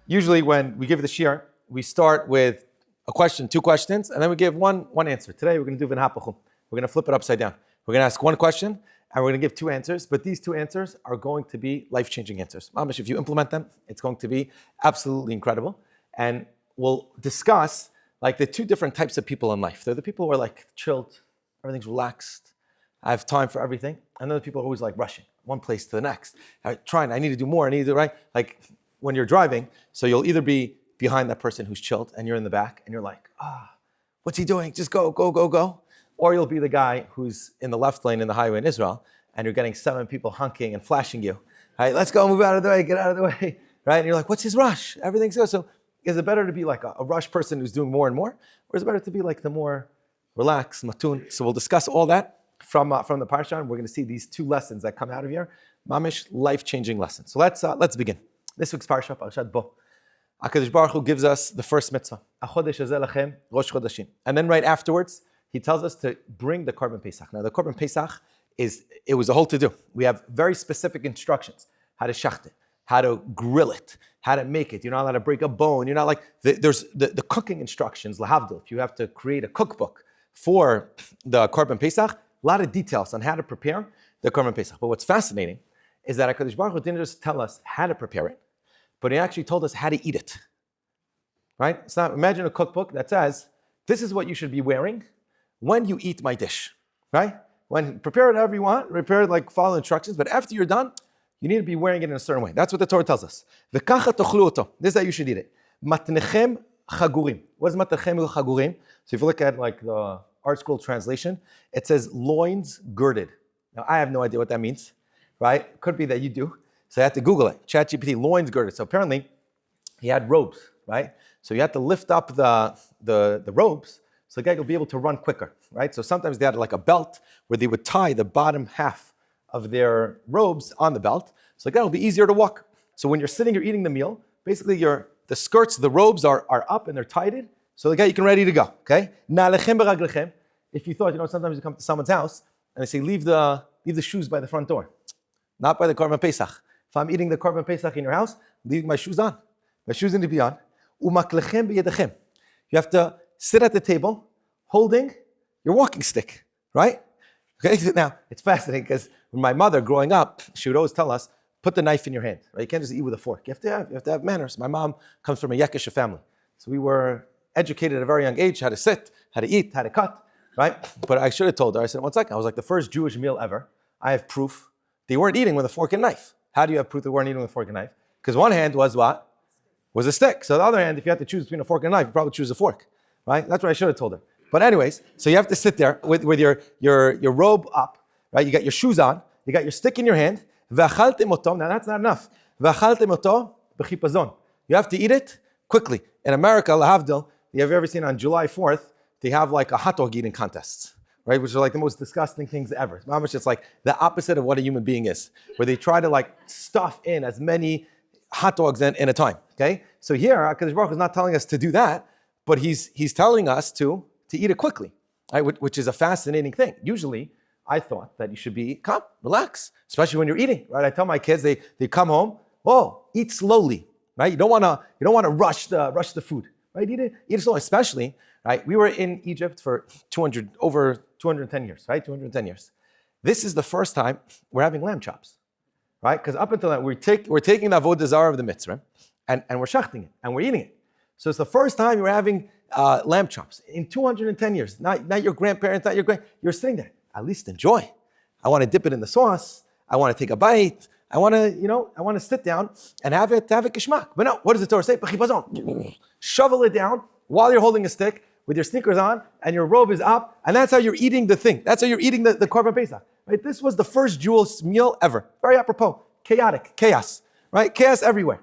Usually when we give the shiur, we start with a question, two questions, and then we give one answer. Today we're going to do v'nhapachum. We're going to flip it upside down. We're going to ask one question, and we're going to give two answers, but these two answers are going to be life-changing answers. Mamish, if you implement them, it's going to be absolutely incredible. And we'll discuss like the two different types of people in life. They're the people who are like chilled, everything's relaxed, I have time for everything. And then the people are always like rushing, one place to the next. I need to do more, I need to do right. Like when you're driving, so you'll either be behind that person who's chilled and you're in the back and you're like, what's he doing? Just go, go, go, go. Or you'll be the guy who's in the left lane in the highway in Israel and you're getting 7 people honking and flashing you. All right, let's go, move out of the way, get out of the way. Right? And you're like, what's his rush? Everything's good. So is it better to be like a rush person who's doing more and more? Or is it better to be like the more relaxed, matun? So we'll discuss all that from the Parshat. We're going to see these two lessons that come out of here. Mamish, life-changing lessons. So let's begin. This week's Parshat, Parashat Bo. HaKadosh Baruch Hu gives us the first mitzvah. Achodesh hazeh lachem rosh chodashim. And then right afterwards, he tells us to bring the Korban Pesach. Now the Korban Pesach it was a whole to-do. We have very specific instructions. How to shacht it, how to grill it, how to make it. You're not allowed to break a bone. You're not like, there's the cooking instructions, lahavdil. If you have to create a cookbook for the Korban Pesach, a lot of details on how to prepare the Korban Pesach. But what's fascinating is that HaKadosh Baruch Hu didn't just tell us how to prepare it, but he actually told us how to eat it. Right? It's not, imagine a cookbook that says, this is what you should be wearing when you eat my dish. Right? Prepare it however you want, prepare it like follow instructions, but after you're done, you need to be wearing it in a certain way. That's what the Torah tells us. V'kacha tochlu oto. This is how you should eat it. Matnechem chagurim. What is matnechem chagurim? So if you look at like the Art Scroll translation, it says loins girded. Now I have no idea what that means, right? Could be that you do. So I had to Google it. ChatGPT, loins girded. So apparently he had robes, right? So you had to lift up the robes so the guy would be able to run quicker, right? So sometimes they had like a belt where they would tie the bottom half of their robes on the belt, so the guy will be easier to walk. So when you're sitting, you're eating the meal, basically the skirts, the robes are up and they're tied, so the guy you can ready to go, okay? If you thought, sometimes you come to someone's house and they say, leave the shoes by the front door, not by the Korban Pesach. If I'm eating the Korban Pesach in your house, leave my shoes on. My shoes need to be on. You have to sit at the table holding your walking stick, right? Okay, now it's fascinating because when my mother growing up, she would always tell us, put the knife in your hand, right? You can't just eat with a fork. You have to have manners. My mom comes from a Yekisha family. So we were educated at a very young age how to sit, how to eat, how to cut, right? But I should have told her, I said, one second, I was like the first Jewish meal ever. I have proof they weren't eating with a fork and knife. How do you have proof they weren't eating with a fork and knife? Because one hand was what? Was a stick. So the other hand, if you had to choose between a fork and a knife, you probably choose a fork, right? That's what I should have told her. But anyways, so you have to sit there with your robe up, right? You got your shoes on, you got your stick in your hand. Now that's not enough. You have to eat it quickly. In America, lahavdil, you have ever seen on July 4th, they have like a hot dog eating contests, right? Which are like the most disgusting things ever. It's like the opposite of what a human being is, where they try to like stuff in as many hot dogs in a time, okay? So here, HaKadosh Baruch Hu is not telling us to do that, but he's telling us to eat it quickly, right? Which is a fascinating thing. Usually, I thought that you should be calm, relax, especially when you're eating, right? I tell my kids, they come home, eat slowly, right? You don't want to rush the food, right? Eat it slowly, especially, right? We were in Egypt for over 210 years, right? 210 years. This is the first time we're having lamb chops, right? Because up until then, we're taking the avodah zarah of the Mitzrayim, and we're shachting it, and we're eating it. So it's the first time you're having lamb chops in 210 years. Not your grandparents, you're sitting there. At least enjoy. I want to dip it in the sauce. I want to take a bite. I want to sit down and have it geschmack. But no, what does the Torah say? Shovel it down while you're holding a stick with your sneakers on and your robe is up, and that's how you're eating the thing. That's how you're eating the Korban Pesach. Right? This was the first Jewish meal ever. Very apropos. Chaotic. Chaos. Right? Chaos everywhere.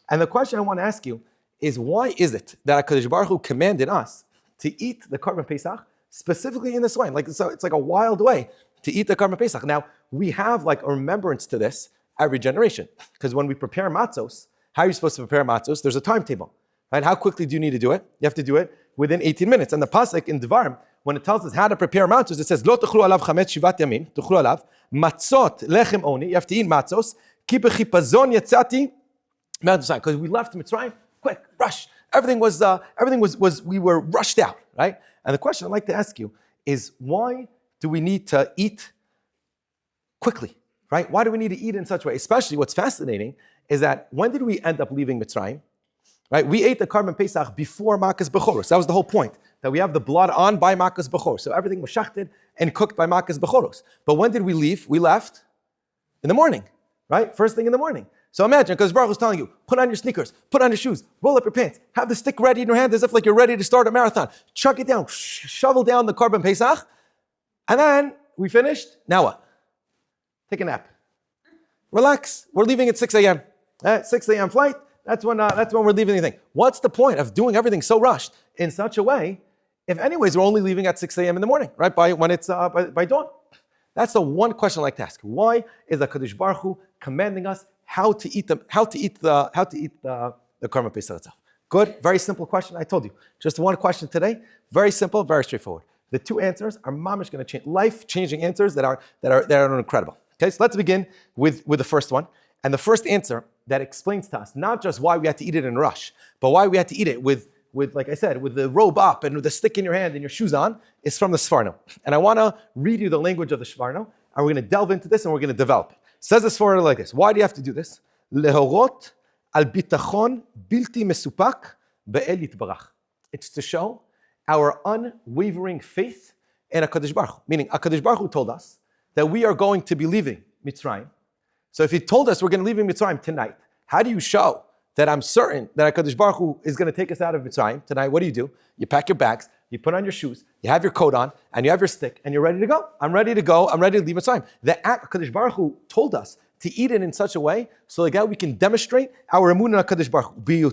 And the question I want to ask you is, why is it that HaKadosh Baruch Hu commanded us to eat the Korban Pesach specifically in this way? So it's like a wild way to eat the Korban Pesach. Now, we have like a remembrance to this every generation. Because when we prepare matzos, how are you supposed to prepare matzos? There's a timetable, right? How quickly do you need to do it? You have to do it within 18 minutes. And the pasuk in Devarim, when it tells us how to prepare matzos, it says, Lo tuchlu alav chametz shivat yamim, tuchlu alav, matzot lechem oni, you have to eat matzos, ki bechipazon yatzati, because we left Mitzrayim quick, rush. Everything was, we were rushed out, right? And the question I'd like to ask you is, why do we need to eat quickly, right? Why do we need to eat in such a way? Especially what's fascinating is that when did we end up leaving Mitzrayim? Right? We ate the Korban Pesach before Makas Bechoros. That was the whole point, that we have the blood on by Makas Bechoros. So everything was shachted and cooked by Makas Bechoros. But when did we leave? We left in the morning, right? First thing in the morning. So imagine, because Baruch was telling you, put on your sneakers, put on your shoes, roll up your pants, have the stick ready in your hand as if like you're ready to start a marathon. Chuck it down, shovel down the Korban Pesach, and then we finished. Now what? Take a nap. Relax. We're leaving at 6 a.m. 6 a.m. flight. That's when we're leaving anything. What's the point of doing everything so rushed in such a way, if anyways we're only leaving at 6 a.m. in the morning, right? When it's by dawn. That's the one question I like to ask. Why is the HaKadosh Baruch Hu commanding us how to eat the Korban Pesach itself? Good, very simple question. I told you, just one question today. Very simple, very straightforward. The two answers are mamish going to change, life-changing answers that are incredible. Okay, so let's begin with the first one. And the first answer that explains to us not just why we had to eat it in a rush, but why we had to eat it with like I said, with the robe up and with the stick in your hand and your shoes on, is from the Sforno. And I want to read you the language of the Sforno, and we're going to delve into this and we're going to develop it. It says the Sforno like this. Why do you have to do this? Lehorot al bitachon bilti mesupak be'el yitbarach. It's to show our unwavering faith in HaKadosh Baruch Hu. Meaning, HaKadosh Baruch Hu told us that we are going to be leaving Mitzrayim. So if he told us we're going to leave Mitzrayim tonight, how do you show that I'm certain that HaKadosh Baruch Hu is going to take us out of Mitzrayim tonight? What do? You pack your bags, you put on your shoes, you have your coat on, and you have your stick, and you're ready to go. I'm ready to go. I'm ready to leave Mitzrayim. The act HaKadosh Baruch Hu told us to eat it in such a way so that we can demonstrate our emunah in HaKadosh Baruch Hu. You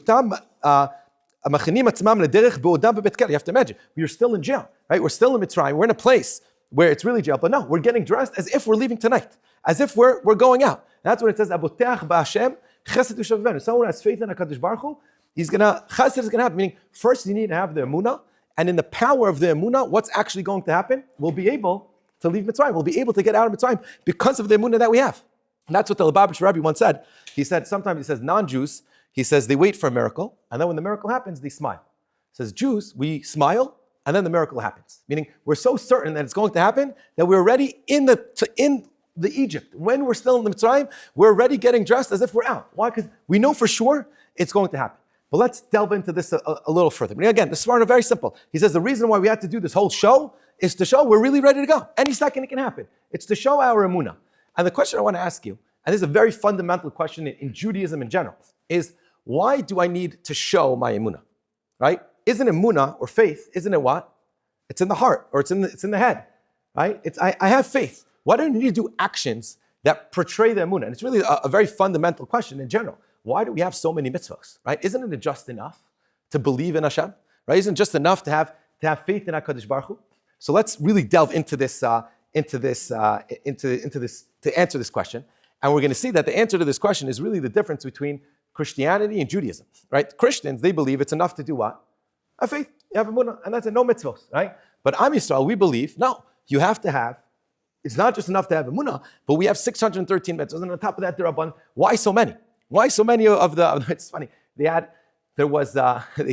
have to imagine, we are still in jail, right? We're still in Mitzrayim. We're in a place where it's really jail, but no, we're getting dressed as if we're leaving tonight, as if we're going out. That's what it says, Aboteach ba'Hashem, chesed u'shavivenu. Someone who has faith in HaKadosh Baruch Hu, chesed is going to happen, meaning first you need to have the emunah, and in the power of the emunah, what's actually going to happen? We'll be able to leave Mitzrayim. We'll be able to get out of Mitzrayim because of the emunah that we have. And that's what the Lubavitcher Rebbe once said. He said, sometimes he says non-Jews, he says they wait for a miracle, and then when the miracle happens, they smile. He says Jews, we smile, and then the miracle happens. Meaning we're so certain that it's going to happen that we're already in the Egypt. When we're still in the Mitzrayim, we're already getting dressed as if we're out. Why? Because we know for sure it's going to happen. But let's delve into this a little further. But again, the Sforno very simple. He says the reason why we had to do this whole show is to show we're really ready to go. Any second it can happen. It's to show our emunah. And the question I want to ask you, and this is a very fundamental question in Judaism in general, is why do I need to show my emunah? Right? Isn't emunah or faith, isn't it what? It's in the heart, or it's in the head. Right? I have faith. Why do I need to do actions that portray the emunah? And it's really a very fundamental question in general. Why do we have so many mitzvahs? Right? Isn't it just enough to believe in Hashem? Right? Isn't it just enough to have faith in HaKadosh Baruch Hu? So let's really delve into this to answer this question. And we're going to see that the answer to this question is really the difference between Christianity and Judaism. Right? Christians, they believe it's enough to do what? Have faith. You have emunah, and that's it. No mitzvahs. Right? But Am Yisrael, we believe, no, you have to have. It's not just enough to have emunah, but we have 613 mitzvahs, and on top of that, there are abundant. Why so many? Why so many of the? It's funny. They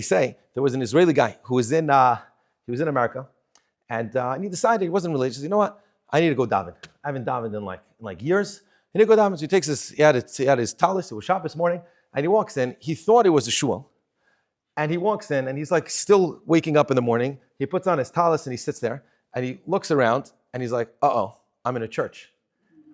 say there was an Israeli guy who was in America, and he decided he wasn't religious. You know what? I need to go daven. I haven't davened in like years. He didn't go daven, so he had his talis. It was Shabbos morning, and he walks in. He thought it was a shul, and he walks in, and he's like still waking up in the morning. He puts on his talis and he sits there, and he looks around, and he's like, "Uh-oh, I'm in a church,"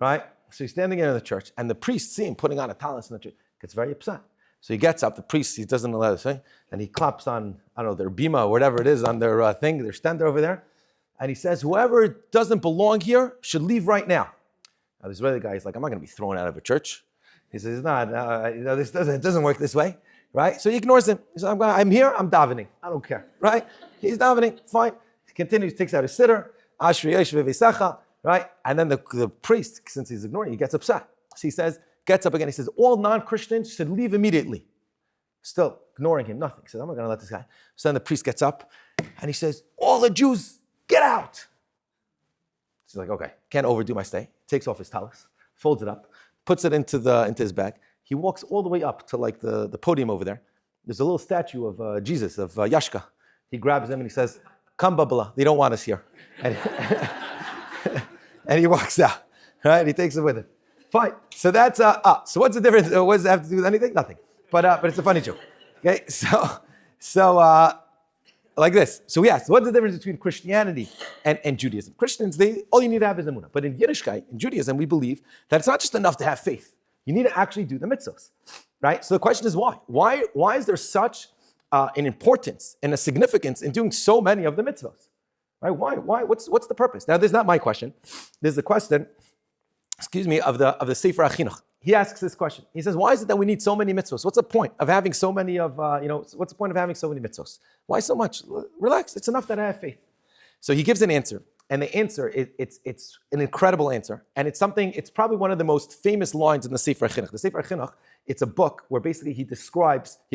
right? So he's standing in the church, and the priest sees him putting on a talis in the church, gets very upset. So he gets up, the priest, he doesn't allow this thing, and he claps on, I don't know, their bima or whatever it is, on their thing, their stand over there, and he says, whoever doesn't belong here should leave right now. Now the Israeli guy is like, I'm not going to be thrown out of a church. He says, it doesn't work this way, right? So he ignores him. He says, I'm here, I'm davening. I don't care, right? He's davening, fine. He continues, takes out his sitter, Ashri Yeshve V'Isacha, right? And then the priest, since he's ignoring, he gets upset. So he gets up again. He says, all non-Christians should leave immediately. Still ignoring him, nothing. He says, I'm not going to let this guy. So then the priest gets up and he says, all the Jews, get out. So he's like, okay, can't overdo my stay. Takes off his talis, folds it up, puts it into his bag. He walks all the way up to like the podium over there. there's a little statue of Jesus, of Yashka. He grabs him and he says, "Come, Babala, they don't want us here." And, and he walks out, right? He takes it with him. Fine. So that's, so what's the difference? What does it have to do with anything? Nothing. But it's a funny joke. Okay, so like this. So yes, what's the difference between Christianity and Judaism? Christians, all you need to have is emunah. But in Yiddishkeit, in Judaism, we believe that it's not just enough to have faith. You need to actually do the mitzvahs, right? So the question is why? Why is there such an importance and a significance in doing so many of the mitzvahs? Right? Why? What's the purpose? Now, this is not my question. This is the question, of the Sefer HaChinuch. He asks this question. He says, why is it that we need so many mitzvahs? What's the point of having so many what's the point of having so many mitzvahs? Why so much? Relax. It's enough that I have faith. So he gives an answer. And the answer, it's an incredible answer. And it's probably one of the most famous lines in the Sefer HaChinuch. The Sefer HaChinuch, it's a book where basically he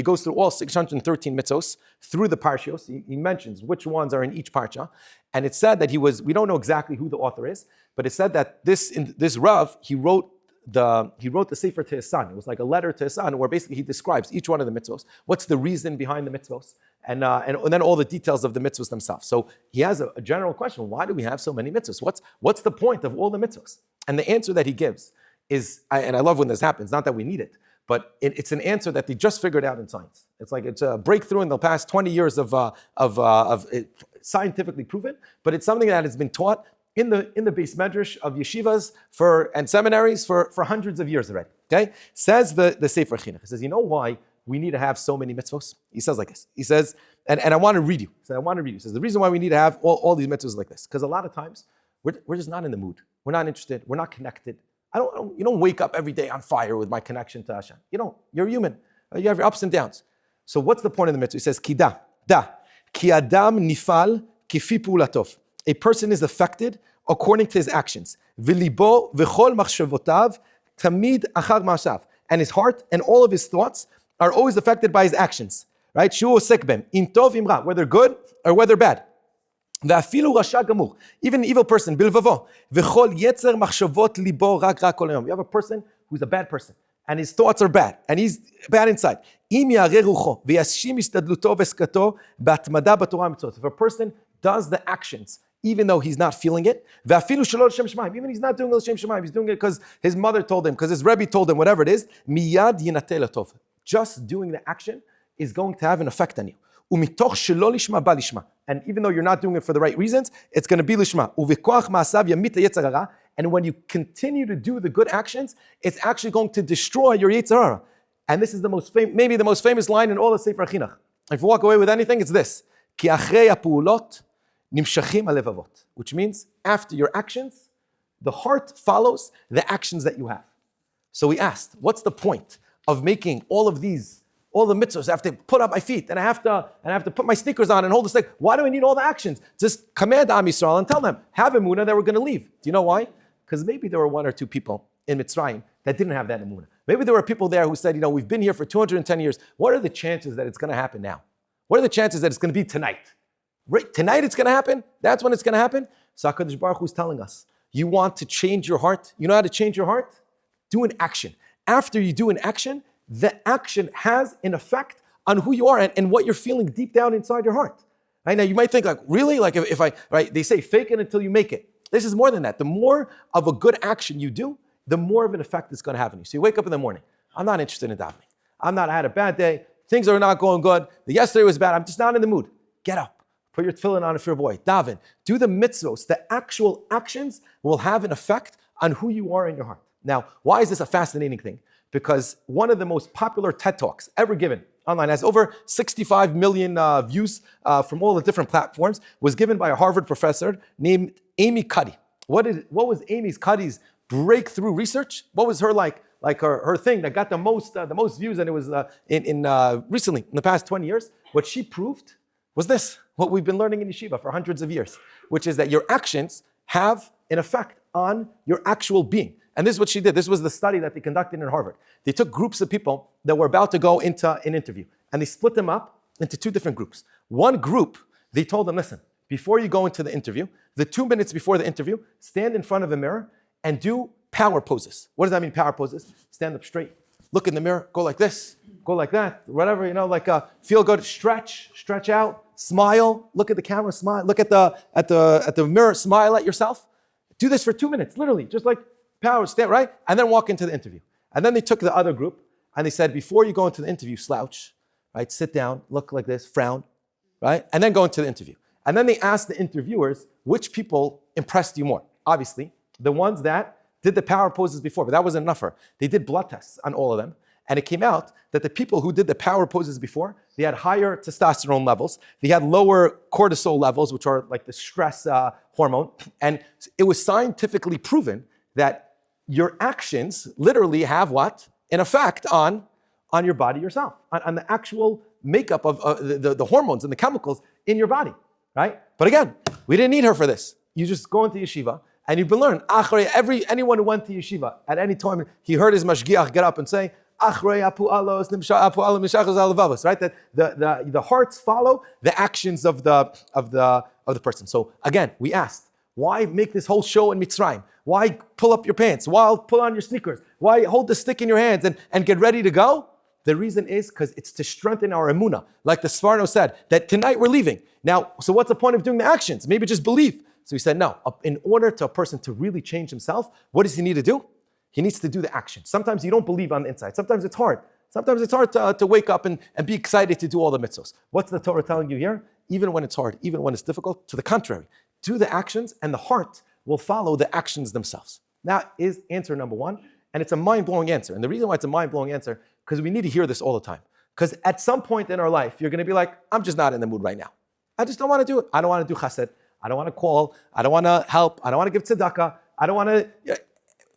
goes through all 613 mitzvos through the parshos. He mentions which ones are in each parsha. And it's said that we don't know exactly who the author is, but it's said that this Rav, he wrote the Sefer to his son. It was like a letter to his son where basically he describes each one of the mitzvos. What's the reason behind the mitzvos? And then all the details of the mitzvahs themselves. So he has a general question. Why do we have so many mitzvahs? What's the point of all the mitzvahs? And the answer that he gives is, and I love when this happens, not that we need it, but it's an answer that they just figured out in science. It's a breakthrough in the past 20 years of scientifically proven, but it's something that has been taught in the Beis Medrash of yeshivas and seminaries for hundreds of years already. Okay? Says the Sefer HaChinuch. He says, you know why we need to have so many mitzvahs? He says like this. He says, and I want to read you. He says, the reason why we need to have all these mitzvahs like this, because a lot of times we're just not in the mood. We're not interested. We're not connected. You don't wake up every day on fire with my connection to Hashem. You don't. You're human. You have your ups and downs. So what's the point of the mitzvah? He says, ki adam nifal kifi pu'ulatov. A person is affected according to his actions. V'libo v'chol machshavotav tamid achar ma'asav. And his heart and all of his thoughts are always affected by his actions. Right? Shu osek bem, im tov im ra, whether good or whether bad. V'afilu rasha gamur, even an evil person, bilvavo, v'chol yetzer machshavot libo rak kol hayom. You have a person who's a bad person, and his thoughts are bad, and he's bad inside. Im yareh rucho, v'yashim istadluto v'eskato b'atmada b'torah mitzvot. If a person does the actions, even though he's not feeling it, v'afilu shelo l'shem shemaim, even he's not doing it l'shem shemaim, he's doing it because his mother told him, because his Rebbe told him, whatever it is, miyad yinateh latov. Just doing the action is going to have an effect on you. Umitoch shelo lishma ba lishma. And even though you're not doing it for the right reasons, it's going to be lishma. Uvekoach ma'asav yamit yetzer hara. And when you continue to do the good actions, it's actually going to destroy your yetzer hara. And this is maybe the most famous line in all the Sefer HaChinuch. If you walk away with anything, it's this: Ki achrei ha'pu'ulot nimshachim halevavot. Which means after your actions, the heart follows the actions that you have. So we asked, what's the point of making all the mitzvahs? I have to put up my feet and I have to put my sneakers on and hold the stick. Why do I need all the actions? Just command Am Yisrael and tell them, have emunah that we're going to leave. Do you know why? Because maybe there were one or two people in Mitzrayim that didn't have that emunah. Maybe there were people there who said, we've been here for 210 years. What are the chances that it's going to happen now? What are the chances that it's going to be tonight? Right, tonight it's going to happen? That's when it's going to happen? So HaKadosh Baruch Hu is telling us, you want to change your heart? You know how to change your heart? Do an action. After you do an action, the action has an effect on who you are and what you're feeling deep down inside your heart. Right? Now you might think really? They say fake it until you make it. This is more than that. The more of a good action you do, the more of an effect it's going to have on you. So you wake up in the morning. I'm not interested in davening. I had a bad day. Things are not going good. Yesterday was bad. I'm just not in the mood. Get up. Put your tefillin on if you're a boy. Daven. Do the mitzvos. The actual actions will have an effect on who you are in your heart. Now, why is this a fascinating thing? Because one of the most popular TED Talks ever given online, has over 65 million views from all the different platforms, was given by a Harvard professor named Amy Cuddy. What was Amy Cuddy's breakthrough research? What was her her thing that got the most views? And it was recently, in the past 20 years, what she proved was this, what we've been learning in yeshiva for hundreds of years, which is that your actions have an effect on your actual being. And this is what she did. This was the study that they conducted in Harvard. They took groups of people that were about to go into an interview, and they split them up into two different groups. One group, they told them, listen, before you go into the interview, the 2 minutes before the interview, stand in front of a mirror and do power poses. What does that mean, power poses? Stand up straight, look in the mirror, go like this, go like that, whatever, feel good, stretch out, smile, look at the camera, smile, look at the mirror, smile at yourself. Do this for 2 minutes, literally, just like power, stand, right? And then walk into the interview. And then they took the other group and they said, before you go into the interview, slouch, right? Sit down, look like this, frown, right? And then go into the interview. And then they asked the interviewers, which people impressed you more? Obviously, the ones that did the power poses before, but that wasn't enough for her. They did blood tests on all of them. And it came out that the people who did the power poses before, they had higher testosterone levels, they had lower cortisol levels, which are like the stress hormone. And it was scientifically proven that your actions literally have what? An effect on your body yourself, on the actual makeup of the hormones and the chemicals in your body, right? But again, we didn't need her for this. You just go into yeshiva and you've been learned. Anyone who went to yeshiva at any time, he heard his mashgiach get up and say, right? That the hearts follow the actions of the person. So again, we asked, why make this whole show in Mitzrayim? Why pull up your pants? Why pull on your sneakers? Why hold the stick in your hands and get ready to go? The reason is because it's to strengthen our emunah. Like the Sforno said, that tonight we're leaving. Now, so what's the point of doing the actions? Maybe just believe. So he said, no, in order to a person to really change himself, what does he need to do? He needs to do the action. Sometimes you don't believe on the inside. Sometimes it's hard. Sometimes it's hard to wake up and be excited to do all the mitzvahs. What's the Torah telling you here? Even when it's hard, even when it's difficult, to the contrary, do the actions and the heart will follow the actions themselves. That is answer number one. And it's a mind-blowing answer. And the reason why it's a mind-blowing answer, because we need to hear this all the time. Because at some point in our life, you're going to be like, I'm just not in the mood right now. I just don't want to do it. I don't want to do chesed. I don't want to call. I don't want to help. I don't want to give tzedakah. I don't want to...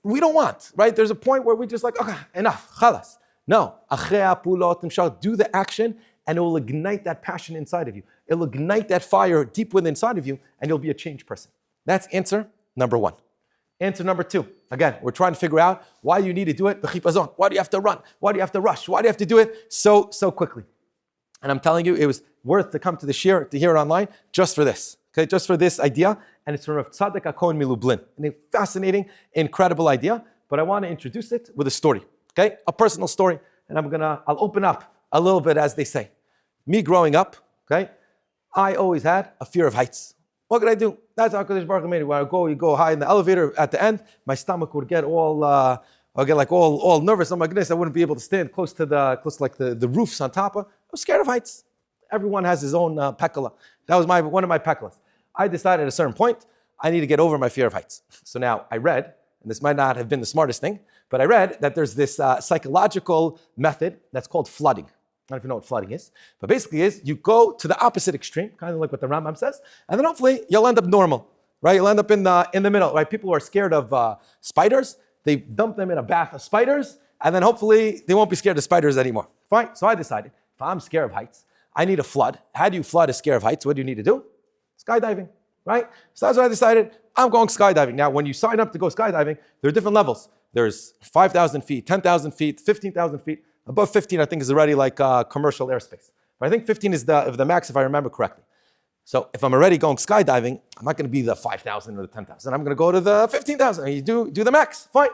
We don't want, right? There's a point where we just like, okay, enough, chalas. No, do the action and it will ignite that passion inside of you. It will ignite that fire deep within inside of you and you'll be a changed person. That's answer number one. Answer number two, again, we're trying to figure out why you need to do it. Why do you have to run? Why do you have to rush? Why do you have to do it so quickly? And I'm telling you, it was worth to come to the shiur, to hear it online, just for this. Okay, just for this idea, and it's from Rav Tzdok HaKohen Milublin. A fascinating, incredible idea, but I want to introduce it with a story, okay? A personal story, and I'll open up a little bit, as they say. Me growing up, okay, I always had a fear of heights. What could I do? That's how Kadosh Baruch Hu made it. When you go high in the elevator, at the end, my stomach would get all nervous. Oh my goodness, I wouldn't be able to stand close to the roofs on top of. I was scared of heights. Everyone has his own pekala. That was one of my pekalas. I decided at a certain point, I need to get over my fear of heights. So now I read, and this might not have been the smartest thing, but I read that there's this psychological method that's called flooding. I don't know if you know what flooding is, but basically is you go to the opposite extreme, kind of like what the Rambam says, and then hopefully you'll end up normal, right? You'll end up in the middle, right? People who are scared of spiders, they dump them in a bath of spiders, and then hopefully they won't be scared of spiders anymore. Fine, so I decided, if I'm scared of heights, I need a flood. How do you flood a scare of heights? What do you need to do? Skydiving, right? So that's what I decided. I'm going skydiving. Now, when you sign up to go skydiving, there are different levels. There's 5,000 feet, 10,000 feet, 15,000 feet. Above 15, I think, is already like commercial airspace. But I think 15 is the max, if I remember correctly. So if I'm already going skydiving, I'm not going to be the 5,000 or the 10,000. I'm going to go to the 15,000. You do the max. Fine.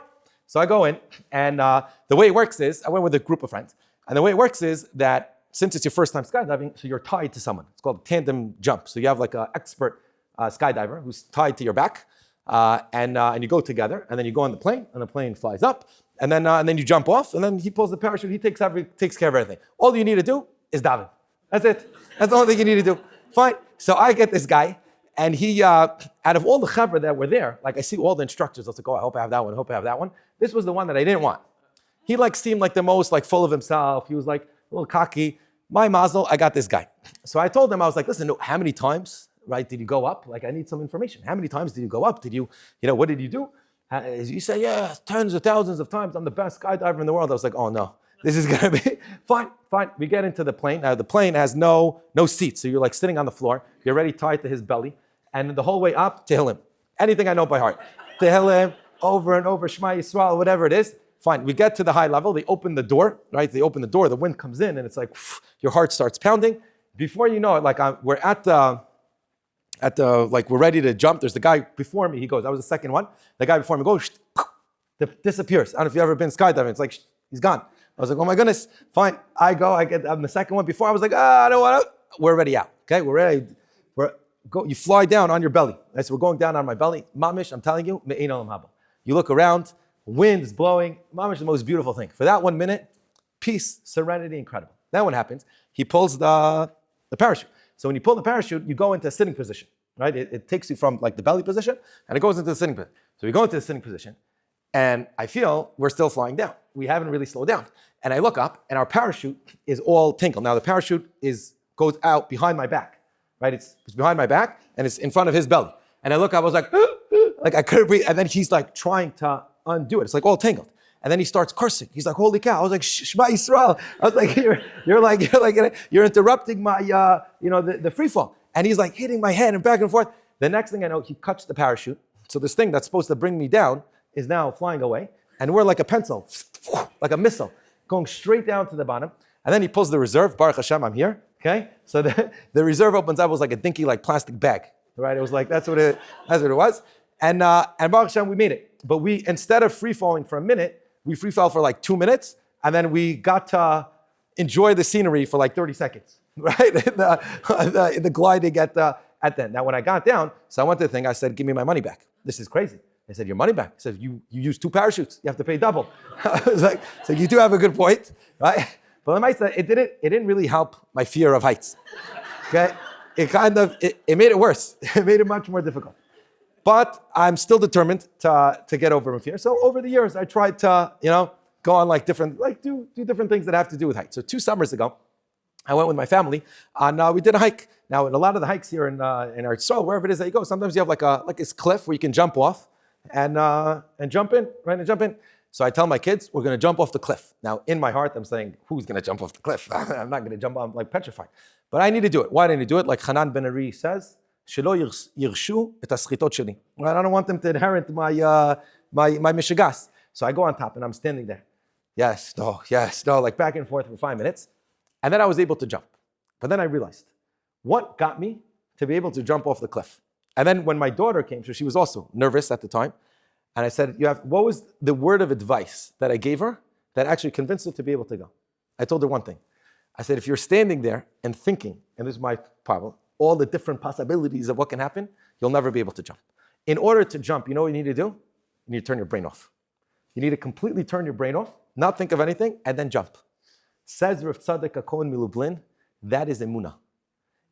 So I go in, and the way it works is, I went with a group of friends, and the way it works is that since it's your first time skydiving, so you're tied to someone. It's called a tandem jump. So you have like an expert skydiver who's tied to your back, and you go together, and then you go on the plane, and the plane flies up, and then you jump off, and then he pulls the parachute. He takes care of everything. All you need to do is daven. That's it. That's the only thing you need to do. Fine. So I get this guy, and he, out of all the chaver that were there, like I see all the instructors, I was like, oh, I hope I have that one. I hope I have that one. This was the one that I didn't want. He seemed like the most full of himself. He was a little cocky. My mazel, I got this guy. So I told him, I was like, listen, no, how many times, right, did you go up? I need some information. How many times did you go up? Did you, what did you do? You say, yeah, tens of thousands of times. I'm the best skydiver in the world. I was like, oh no, this is going to be, fine. We get into the plane. Now the plane has no seats. So you're sitting on the floor. You're already tied to his belly. And the whole way up, Tehillim. Anything I know by heart. Tehillim, over and over, Shema Yisrael, whatever it is. Fine, we get to the high level, they open the door, right? They open the door, the wind comes in, and it's your heart starts pounding. Before you know it, we're we're ready to jump. There's the guy before me, he goes, I was the second one. The guy before me goes, disappears. I don't know if you've ever been skydiving, it's he's gone. I was like, oh my goodness, fine. I go, I'm the second one. Before I was like, I don't want to. We're already out. Okay, we're ready. You fly down on your belly. Right? So we're going down on my belly. Mamish, I'm telling you, me'ein olam haba. You look around, wind is blowing. Mamish is the most beautiful thing. For that 1 minute, peace, serenity, incredible. Then what happens? He pulls the parachute. So when you pull the parachute, you go into a sitting position, right? It takes you from like the belly position, and it goes into the sitting position. So we go into the sitting position, and I feel we're still flying down. We haven't really slowed down. And I look up, and our parachute is all tingled. Now the parachute goes out behind my back, right? It's behind my back, and it's in front of his belly. And I look up, I was like, like I couldn't breathe. And then he's like trying to undo it. It's like all tangled. And then he starts cursing. He's like, holy cow. I was like, Shema Yisrael. I was like, you're interrupting my, the free fall. And he's like hitting my head and back and forth. The next thing I know, he cuts the parachute. So this thing that's supposed to bring me down is now flying away. And we're like a pencil, like a missile, going straight down to the bottom. And then he pulls the reserve. Baruch Hashem, I'm here. Okay. So the reserve opens up. It was like a dinky, like plastic bag, right? It was like, that's what it was. And Baruch Hashem, we made it. But instead of free falling for a minute, we free fell for like 2 minutes, and then we got to enjoy the scenery for like 30 seconds, right? in the gliding at the end. Now, when I got down, so I went to the thing, I said, give me my money back. This is crazy. I said, your money back. I said, you used 2 parachutes. You have to pay double. I was like, so you do have a good point, right? But it didn't really help my fear of heights, okay? It made it worse. It made it much more difficult. But I'm still determined to get over my fear. So over the years, I tried to, go on do different things that have to do with height. So 2 summers ago, I went with my family and we did a hike. Now, in a lot of the hikes here in our soil, wherever it is that you go, sometimes you have like this cliff where you can jump off and jump in, right? And jump in. So I tell my kids, we're going to jump off the cliff. Now, in my heart, I'm saying, who's going to jump off the cliff? I'm not going to jump off, like petrified. But I need to do it. Why do I need to do it? Like Hanan Ben Ari says, שלא ירשו את הסחיטות שלי. I don't want them to inherit my mishigas. So I go on top and I'm standing there. Yes, no, like back and forth for 5 minutes. And then I was able to jump. But then I realized, what got me to be able to jump off the cliff? And then when my daughter came, so she was also nervous at the time, and I said, what was the word of advice that I gave her that actually convinced her to be able to go? I told her one thing. I said, if you're standing there and thinking, and this is my problem, all the different possibilities of what can happen, you'll never be able to jump. In order to jump, you know what you need to do? You need to turn your brain off. You need to completely turn your brain off, not think of anything, and then jump. Says Rav Tzdok HaKohen Milublin, that is emunah.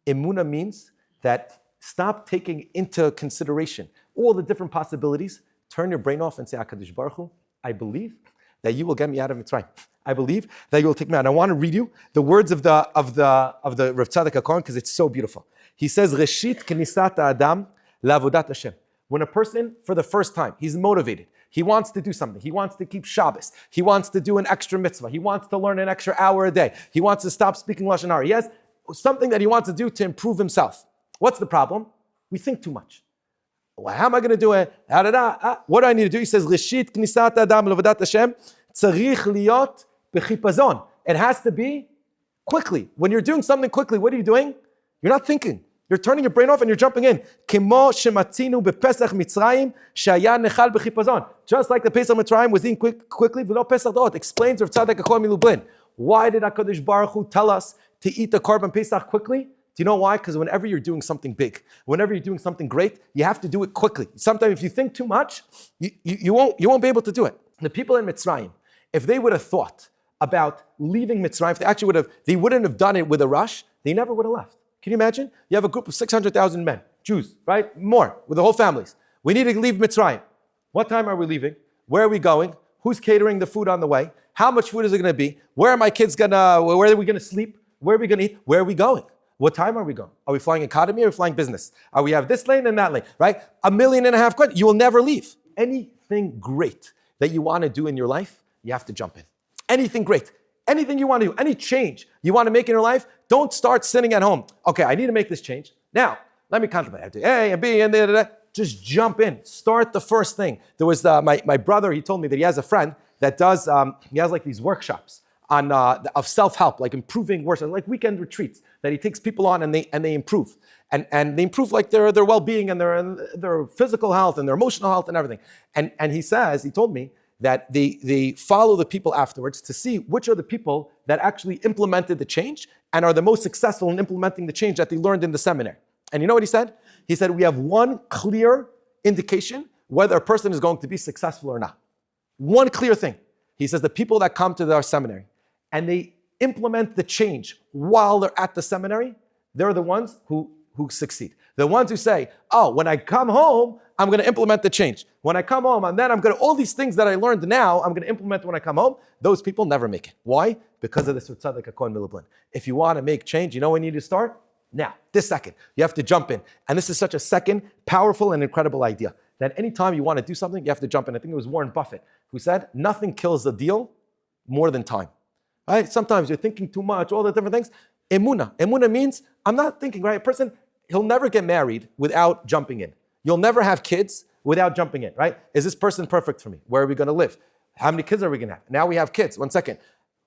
Emunah means that stop taking into consideration all the different possibilities, turn your brain off and say, HaKadosh Baruch Hu, I believe that you will get me out of Mitzrayim. I believe that you will take me out. And I want to read you the words of the Rav Tzdok HaKohen because it's so beautiful. He says, Reshit knisat Adam la'avodat Hashem. When a person, for the first time, he's motivated, he wants to do something, he wants to keep Shabbos, he wants to do an extra mitzvah, he wants to learn an extra hour a day, he wants to stop speaking Lashon Hara. He has something that he wants to do to improve himself. What's the problem? We think too much. Well, how am I going to do it? What do I need to do? He says, Reshit knisat Adam la'avodat Hashem tzarich liot b'chipazon. It has to be quickly. When you're doing something quickly, what are you doing? You're not thinking. You're turning your brain off and you're jumping in. Kemo shematzinu bepesach Mitzrayim shaya nechal b'chipazon. Just like the Pesach Mitzrayim was eaten quickly, v'lo Pesach Da'ot. Explains Rav Tzdok HaKohen Milublin. Why did HaKadosh Baruch Hu tell us to eat the Korban Pesach quickly? Do you know why? Because whenever you're doing something big, whenever you're doing something great, you have to do it quickly. Sometimes if you think too much, you won't be able to do it. The people in Mitzrayim, if they would have thought about leaving Mitzrayim, if they wouldn't have done it with a rush, they never would have left. Can you imagine? You have a group of 600,000 men, Jews, right? More, with the whole families. We need to leave Mitzrayim. What time are we leaving? Where are we going? Who's catering the food on the way? How much food is it going to be? Where are my kids where are we going to sleep? Where are we going to eat? Where are we going? What time are we going? Are we flying economy or are we flying business? We have this lane and that lane, right? $1.5 million questions. You will never leave. Anything great that you want to do in your life, you have to jump in. Anything great. Anything you want to do, any change you want to make in your life, don't start sitting at home. Okay, I need to make this change. Now, let me contemplate. I have to A and B and da. Just jump in. Start the first thing. There was my brother, he told me that he has a friend that does, he has like these workshops on of self-help, like improving worship, like weekend retreats that he takes people on and they improve. And they improve like their well-being and their physical health and their emotional health and everything. And he told me that they follow the people afterwards to see which are the people that actually implemented the change and are the most successful in implementing the change that they learned in the seminary. And you know what he said? He said, we have one clear indication whether a person is going to be successful or not. One clear thing. He says the people that come to our seminary and they implement the change while they're at the seminary, they're the ones who succeed. The ones who say, oh, when I come home, I'm going to implement the change. When I come home, and then I'm going to, all these things that I learned now, I'm going to implement when I come home. Those people never make it. Why? Because of this Rav Tzdok HaKohen Milublin. If you want to make change, you know when you need to start? Now, this second. You have to jump in. And this is such a second, powerful and incredible idea that anytime you want to do something, you have to jump in. I think it was Warren Buffett who said, nothing kills the deal more than time. Right? Sometimes you're thinking too much, all the different things. Emunah. Emunah means, I'm not thinking, right? A person, he'll never get married without jumping in. You'll never have kids without jumping in, right? Is this person perfect for me? Where are we going to live? How many kids are we going to have? Now we have kids. 1 second.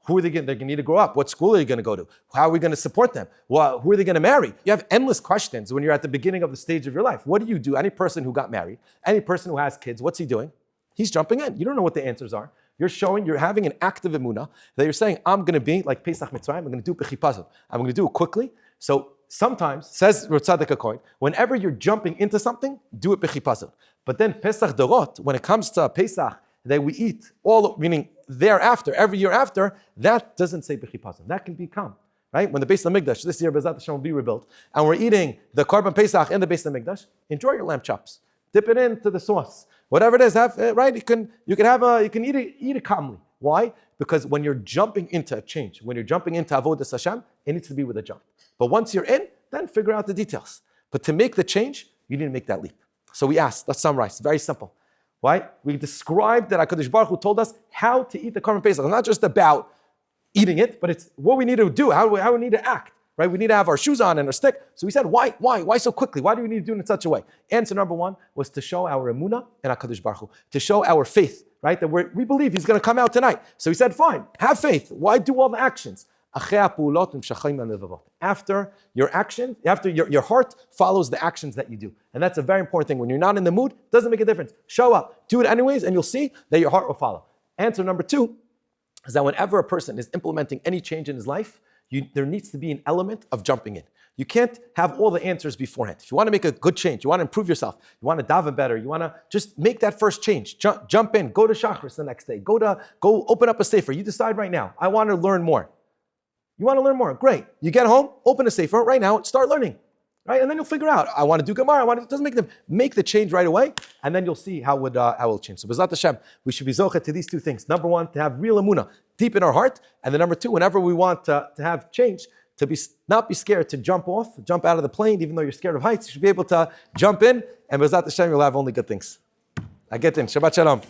Who are they going to? They're going to need to grow up. What school are you going to go to? How are we going to support them? Well, who are they going to marry? You have endless questions when you're at the beginning of the stage of your life. What do you do? Any person who got married, any person who has kids, what's he doing? He's jumping in. You don't know what the answers are. You're having an active emunah that you're saying, I'm going to be like Pesach Mitzrayim. I'm going to do b'chipazon. I'm going to do it quickly. So sometimes, says Rav Tzdok HaKohen, whenever you're jumping into something, do it b'chipazon. But then Pesach Dorot, when it comes to Pesach, that we eat all, meaning thereafter, every year after, that doesn't say b'chipazon. That can be calm, right? When the Beis HaMikdash, this year, B'ezrat Hashem will be rebuilt, and we're eating the Korban Pesach in the Beis HaMikdash, enjoy your lamb chops. Dip it into the sauce. Whatever it is, right? You can eat it calmly. Why? Because when you're jumping into a change, when you're jumping into Avodas Hashem, it needs to be with a jump. But once you're in, then figure out the details. But to make the change, you need to make that leap. So we asked, let's summarize, very simple. Right? We described that HaKadosh Baruch Hu told us how to eat the Korban Pesach. It's not just about eating it, but it's what we need to do, how we need to act. Right? We need to have our shoes on and our stick. So we said, why? Why so quickly? Why do we need to do it in such a way? Answer number one was to show our emunah and HaKadosh Baruch Hu, to show our faith, right? That we believe He's going to come out tonight. So he said, fine, have faith. Why do all the actions? After your action, after your heart follows the actions that you do. And that's a very important thing. When you're not in the mood, it doesn't make a difference. Show up, do it anyways, and you'll see that your heart will follow. Answer number two is that whenever a person is implementing any change in his life, there needs to be an element of jumping in. You can't have all the answers beforehand. If you want to make a good change, you want to improve yourself, you want to daven better, you want to just make that first change, jump in, go to Shachris the next day, go open up a sefer. You decide right now, I want to learn more. You want to learn more, great. You get home, open a sefer right now, start learning. Right? And then you'll figure out, I want to do Gemara, it doesn't make the change right away, and then you'll see how it will change. So B'ezrat Hashem, we should be zocheh to these two things. Number one, to have real emunah deep in our heart, and then number two, whenever we want to have change, to not be scared to jump out of the plane, even though you're scared of heights, you should be able to jump in, and B'ezrat Hashem, you'll have only good things. I get in. Shabbat Shalom.